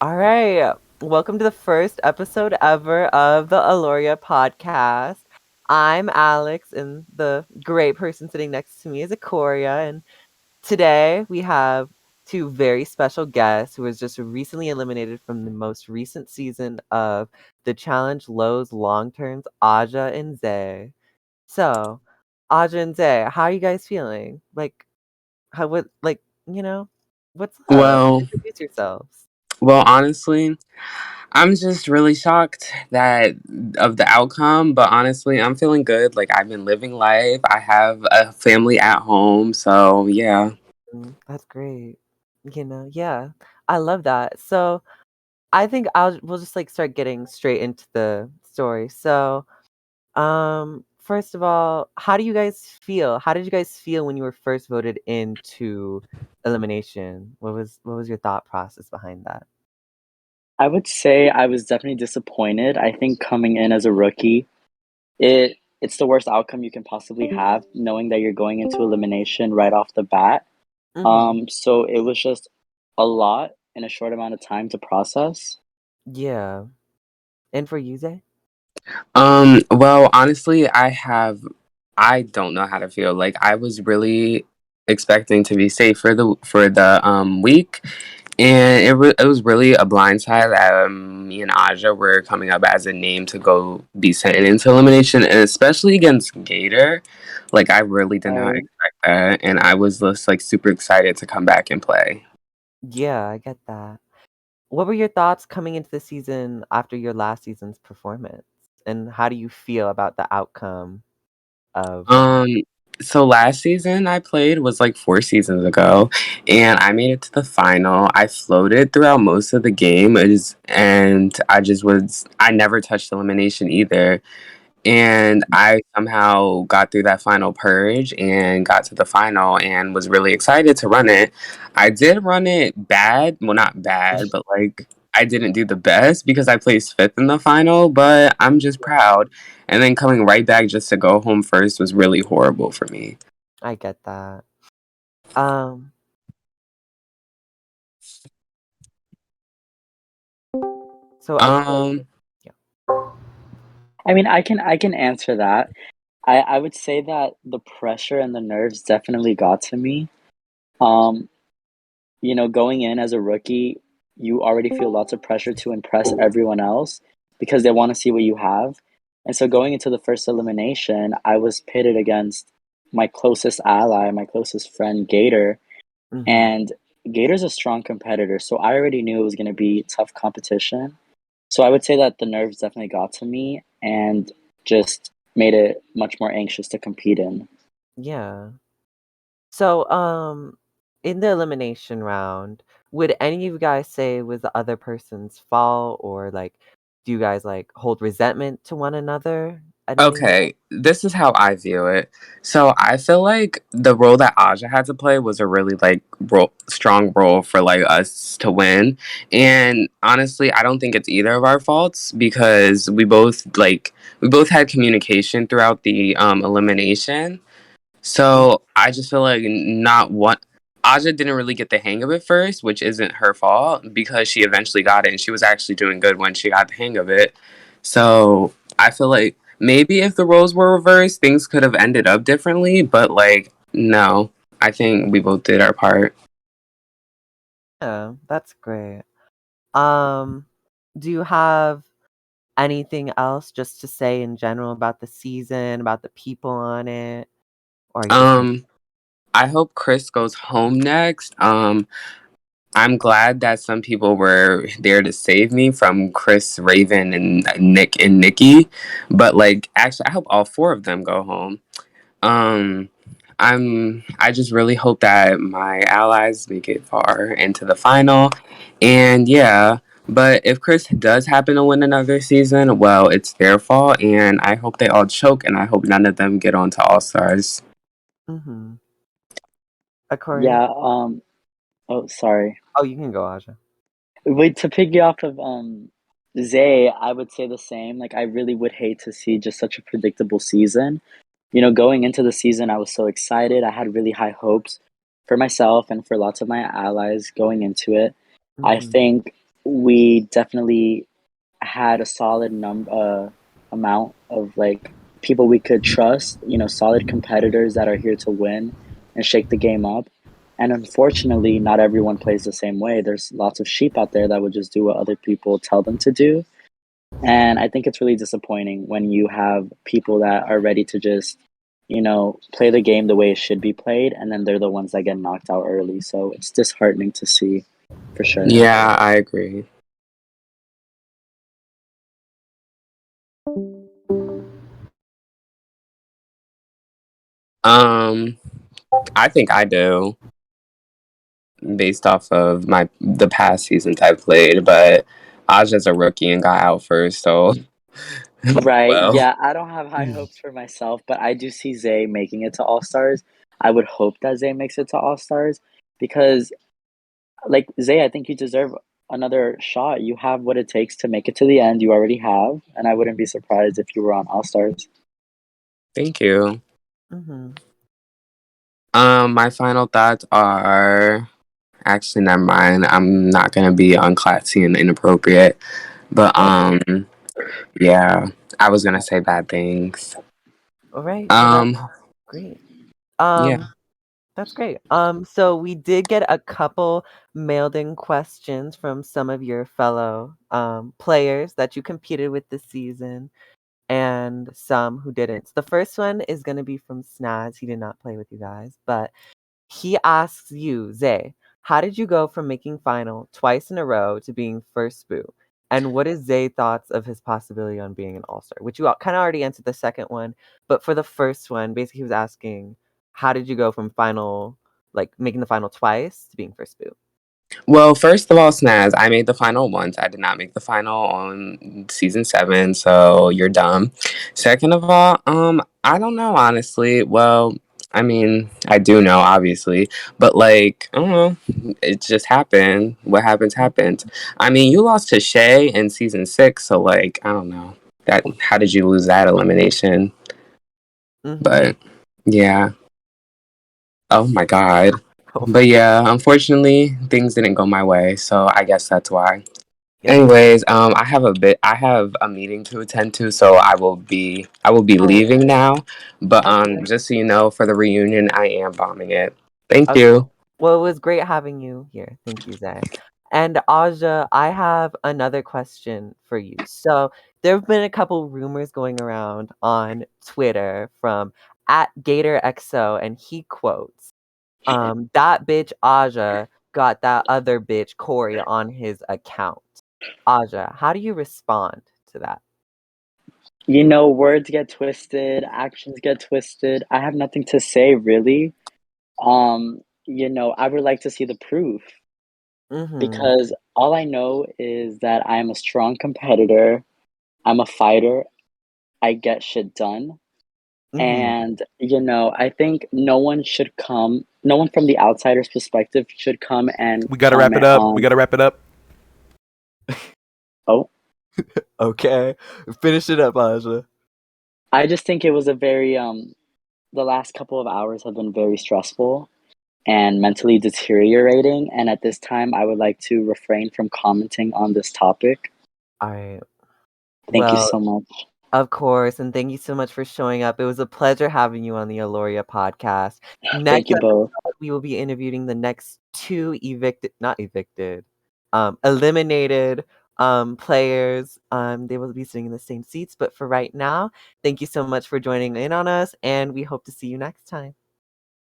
All right. Welcome to the first episode ever of the Alouria Podcast. I'm Alex, and the great person sitting next to me is Akoria. And today we have two very special guests who was just recently eliminated from the most recent season of the Challenge Lowe's Long Terms, Aja and Zay. So, Aja and Zay, how are you guys feeling? You know, what's up? Well, Introduce yourselves. honestly, I'm just really shocked that of the outcome, but honestly, I'm feeling good. Like I've been living life. I have a family at home, so yeah. That's great. Yeah, I love that. So I think we'll just like start getting straight into the story. So, first of all, how do you guys feel? How did you guys feel when you were first voted into elimination? What was your thought process behind that? I would say I was definitely disappointed. I think coming in as a rookie, it's the worst outcome you can possibly have, knowing that you're going into elimination right off the bat. Mm-hmm. So it was just a lot in a short amount of time to process. Yeah. And for you, Zay? Well, honestly, I don't know how to feel. Like I was really expecting to be safe for the week. And it was really a blindside that me and Aja were coming up as a name to go be sent into elimination, and especially against Gator. Like, I really did not Right. expect that, and I was just like super excited to come back and play. Yeah, I get that. What were your thoughts coming into the season after your last season's performance? And how do you feel about the outcome of Um, so last season I played was like 4 seasons ago, and I made it to the final. I floated throughout most of the game, and I never touched elimination either. And I somehow got through that final purge and got to the final and was really excited to run it. I did run it bad. Well, not bad, but like I didn't do the best because I placed fifth in the final, but I'm just proud. And then coming right back just to go home first was really horrible for me. I get that. Um, so Um, yeah. I mean, I can answer that. I would say that the pressure and the nerves definitely got to me. Um, going in as a rookie, you already feel lots of pressure to impress everyone else because they want to see what you have. And so going into the first elimination, I was pitted against my closest ally, my closest friend, Gator. Mhm. And Gator's a strong competitor. So I already knew it was going to be tough competition. So I would say that the nerves definitely got to me and just made it much more anxious to compete in. Yeah. So, in the elimination round, would any of you guys say it was the other person's fault, or like, do you guys like hold resentment to one another? Anything? Okay, this is how I view it. So I feel like the role that Aja had to play was a really like strong role for like us to win. And honestly, I don't think it's either of our faults because we both had communication throughout the elimination. Mm. So I just feel like not one. Aja didn't really get the hang of it first, which isn't her fault because she eventually got it and she was actually doing good when she got the hang of it. So I feel like maybe if the roles were reversed, things could have ended up differently, but like, no, I think we both did our part. Yeah, that's great. Um, do you have anything else just to say in general about the season, about the people on it, or are you just Um, I hope Chris goes home next. I'm glad that some people were there to save me from Chris, Raven, and Nick and Nikki. But like, actually, I hope all four of them go home. Um, I just really hope that my allies make it far into the final, and yeah. But if Chris does happen to win another season, well, it's their fault, and I hope they all choke, and I hope none of them get on to All Stars. mm-hmm. Aquaria? Yeah, oh, sorry. Oh, you can go, Aja. Wait, to piggy off of Zay, I would say the same. Like I really would hate to see just such a predictable season. Going into the season, I was so excited. I had really high hopes for myself and for lots of my allies going into it. I Mm-hmm. think we definitely had a solid amount of like people we could trust, solid competitors that are here to win and shake the game up. And unfortunately, not everyone plays the same way. There's lots of sheep out there that would just do what other people tell them to do. And I think it's really disappointing when you have people that are ready to just, play the game the way it should be played, and then they're the ones that get knocked out early. So it's disheartening to see, for sure. Yeah, I agree. Um, I think I do, based off of the past seasons I played, but I was just a rookie and got out first, so Right. well. Yeah, I don't have high hopes for myself, but I do see Zay making it to All Stars. I would hope that Zay makes it to All Stars because, like, Zay, I think you deserve another shot. You have what it takes to make it to the end. You already have, and I wouldn't be surprised if you were on All Stars. Thank you. Mm-hmm. My final thoughts are actually never mind. I'm not gonna be unclassy and inappropriate, but Okay. yeah, I was gonna say bad things. All right. Well, that's Um, great. yeah. That's great. So we did get a couple mailed in questions from some of your fellow players that you competed with this season and some who didn't. The first one is going to be from Snaz. He did not play with you guys, but he asks you, Zay, how did you go from making final twice in a row to being first boo? And what is Zay's thoughts of his possibility on being an all-star? Which you kind of already answered the second one, but for the first one, basically he was asking, how did you go from final, like making the final twice to being first boo? Well, first of all, Snaz, I made the final once. I did not make the final on season 7, so you're dumb. Second of all, I don't know honestly. Well, I mean, I do know obviously, but like, I don't know. It just happened. What happens happens. I mean, you lost to Shay in season 6, so like, I don't know. That how did you lose that elimination? Mm-hmm. But yeah. Oh my god. Oh my But god. yeah, unfortunately, things didn't go my way, so I guess that's why. Yep. Anyways, I have a meeting to attend to, so I will be Oh, leaving now. But okay. just so you know, for the reunion, I am bombing it. Thank Okay. you. Well, it was great having you here. Thank you, Zay. And Aja, I have another question for you. So there have been a couple rumors going around on Twitter from at GatorXO, and he quotes, that bitch Aja got that other bitch Corey on his account. Aja, how do you respond to that? Words get twisted, actions get twisted. I have nothing to say really. I would like to see the proof Mm-hmm. because all I know is that I'm a strong competitor. I'm a fighter. I get shit done. Mm-hmm. And, I think no one from the outsider's perspective should come and We gotta wrap it comment up. We on, gotta wrap it up. oh, Okay. Finish it up, Aja. I just think it was the last couple of hours have been very stressful and mentally deteriorating. And at this time, I would like to refrain from commenting on this topic. All right. Thank you Well, so much. of course, and thank you so much for showing up. It was a pleasure having you on the Alouria podcast. Next Thank you both. episode, we will be interviewing the next two eliminated players. They will be sitting in the same seats, but for right now, thank you so much for joining in on us, and we hope to see you next time.